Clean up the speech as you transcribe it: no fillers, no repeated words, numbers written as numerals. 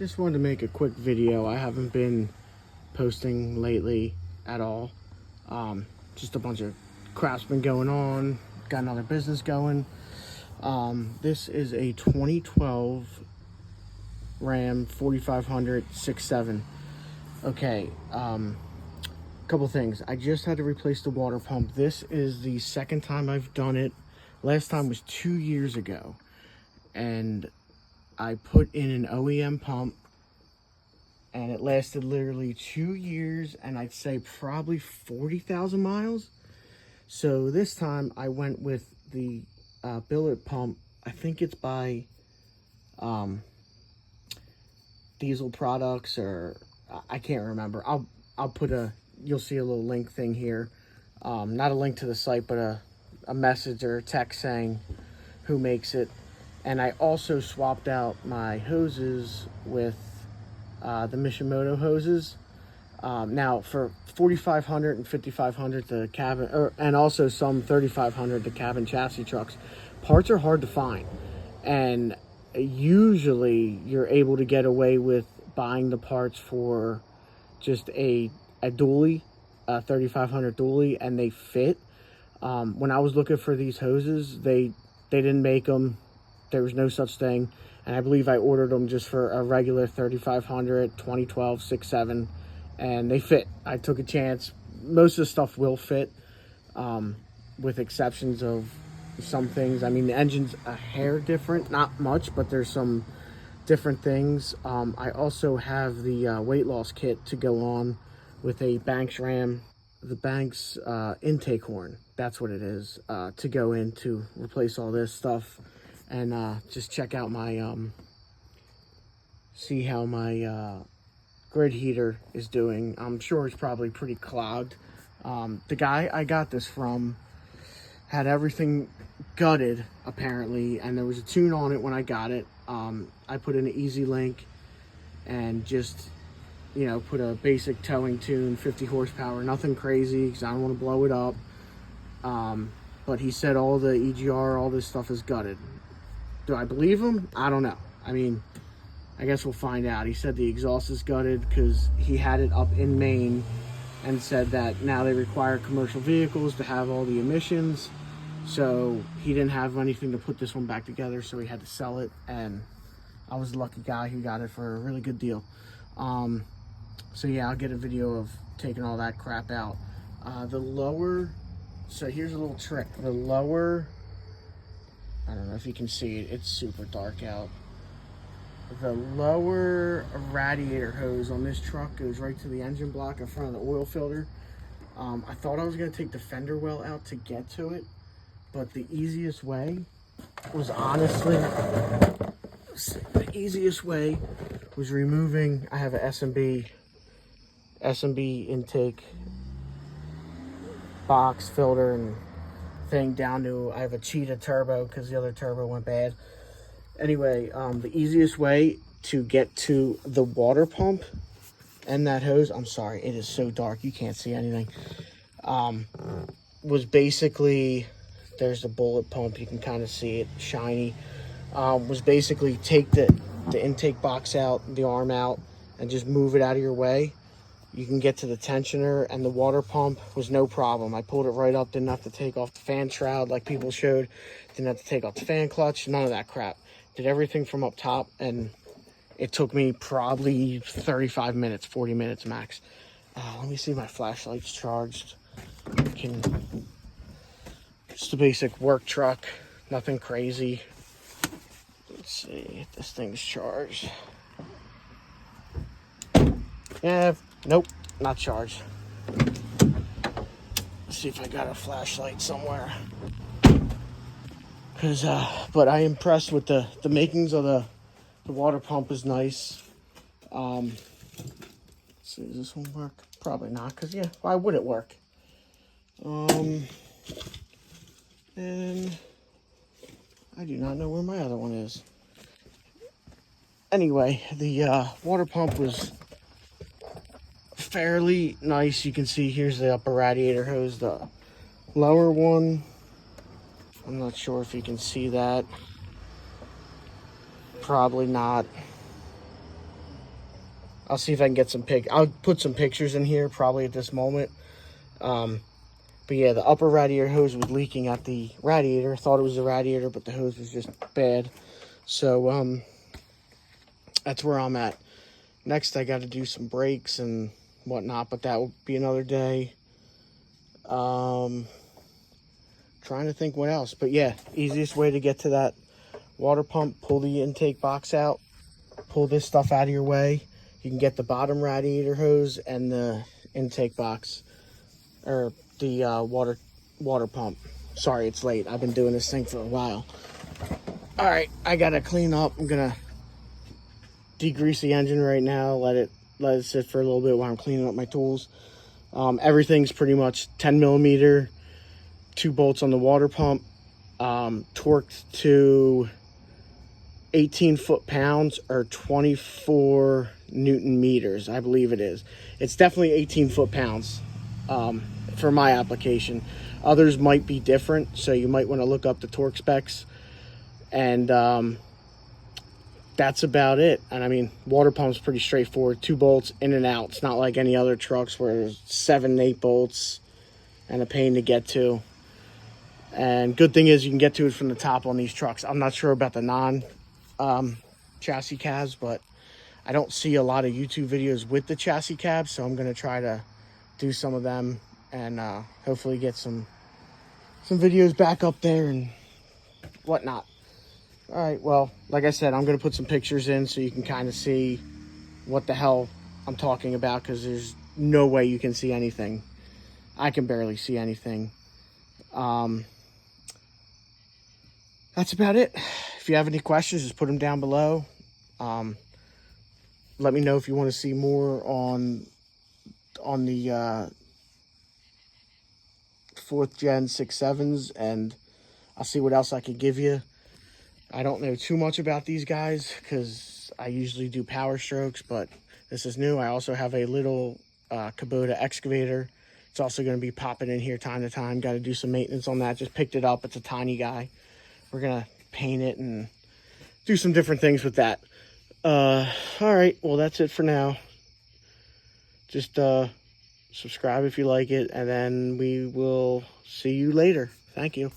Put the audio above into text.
Just wanted to make a quick video. I haven't been posting lately at all. Just a bunch of crap's been going on. Got another business going. This is a 2012 Ram 4500 6.7. Okay, couple things. I just had to replace the water pump. This is the second time I've done it. Last time was 2 years ago, and I put in an OEM pump, and it lasted literally 2 years, and I'd say probably 40,000 miles. So this time I went with the billet pump. I think it's by Diesel Products, or I can't remember. I'll put you'll see a little link thing here. Not a link to the site, but a message or a text saying who makes it. And I also swapped out my hoses with the Mishimoto hoses. Now for 4500 and 5500, the cabin, and also some 3500, the cabin chassis trucks, parts are hard to find, and usually you're able to get away with buying the parts for just a dually, 3500 dually, and they fit. When I was looking for these hoses, they didn't make them. There was no such thing, and I believe I ordered them just for a regular 3500 2012 6.7, and they fit. I took a chance. Most of the stuff will fit, with exceptions of some things. I mean, the engine's a hair different, not much, but there's some different things. I also have the weight loss kit to go on with a Banks Ram, the Banks intake horn. That's what it is, to go in to replace all this stuff. And just check out my, see how my grid heater is doing. I'm sure it's probably pretty clogged. The guy I got this from had everything gutted, apparently, and there was a tune on it when I got it. I put in an easy link and just, you know, put a basic towing tune, 50 horsepower, nothing crazy, because I don't want to blow it up. But he said all the EGR, all this stuff is gutted. Do I believe him? I don't know. I mean, I guess we'll find out. He said the exhaust is gutted because he had it up in Maine and said that now they require commercial vehicles to have all the emissions. So he didn't have anything to put this one back together, so he had to sell it, and I was the lucky guy who got it for a really good deal. So yeah, I'll get a video of taking all that crap out. The lower, so here's a little trick. The lower, I don't know if you can see it, it's super dark out. The lower radiator hose on this truck goes right to the engine block in front of the oil filter. I thought I was gonna take the fender well out to get to it, but the easiest way was honestly, removing, I have a S&B intake box filter and thing down to, I have a Cheetah turbo because the other turbo went bad. Anyway, the easiest way to get to the water pump and that hose, I'm sorry, it is so dark you can't see anything, was basically, there's the bullet pump, you can kind of see it shiny, was basically take the intake box out, the arm out, and just move it out of your way. You can get to the tensioner, and the water pump was no problem. I pulled it right up, didn't have to take off the fan shroud like people showed, didn't have to take off the fan clutch, none of that crap. Did everything from up top, and it took me probably 35 minutes, 40 minutes max. Let me see if my flashlight's charged. Just a basic work truck, nothing crazy. Let's see if this thing's charged. Yeah, nope, not charged. Let's see if I got a flashlight somewhere. But I am impressed with the makings of the water pump is nice. Let's see, does this one work? Probably not, because yeah, why would it work? And I do not know where my other one is. Anyway, the water pump was fairly nice. You can see here's the upper radiator hose. The lower one, I'm not sure if you can see that. Probably not. I'll see if I can get some I'll put some pictures in here probably at this moment. But yeah, the upper radiator hose was leaking at the radiator. Thought it was the radiator, but the hose was just bad. So that's where I'm at. Next, I got to do some brakes and whatnot, but that will be another day. Trying to think what else. But yeah, easiest way to get to that water pump, pull the intake box out, pull this stuff out of your way. You can get the bottom radiator hose and the intake box, or the water pump. Sorry, it's late. I've been doing this thing for a while. All right, I gotta clean up. I'm gonna degrease the engine right now. Let it sit for a little bit while I'm cleaning up my tools. Everything's pretty much 10 millimeter, 2 bolts on the water pump, torqued to 18 foot-pounds or 24 Newton meters, I believe it is. It's definitely 18 foot-pounds for my application. Others might be different, so you might want to look up the torque specs. And that's about it. And I mean, water pump's pretty straightforward. 2 bolts in and out. It's not like any other trucks where there's 7, 8 bolts and a pain to get to. And good thing is you can get to it from the top on these trucks. I'm not sure about the chassis cabs, but I don't see a lot of YouTube videos with the chassis cabs, so I'm going to try to do some of them and hopefully get some videos back up there and whatnot. All right, well, like I said, I'm going to put some pictures in so you can kind of see what the hell I'm talking about, because there's no way you can see anything. I can barely see anything. That's about it. If you have any questions, just put them down below. Let me know if you want to see more on the 4th gen 6.7s, and I'll see what else I can give you. I don't know too much about these guys because I usually do power strokes, but this is new. I also have a little Kubota excavator. It's also going to be popping in here time to time. Got to do some maintenance on that. Just picked it up. It's a tiny guy. We're going to paint it and do some different things with that. All right, well, that's it for now. Just subscribe if you like it, and then we will see you later. Thank you.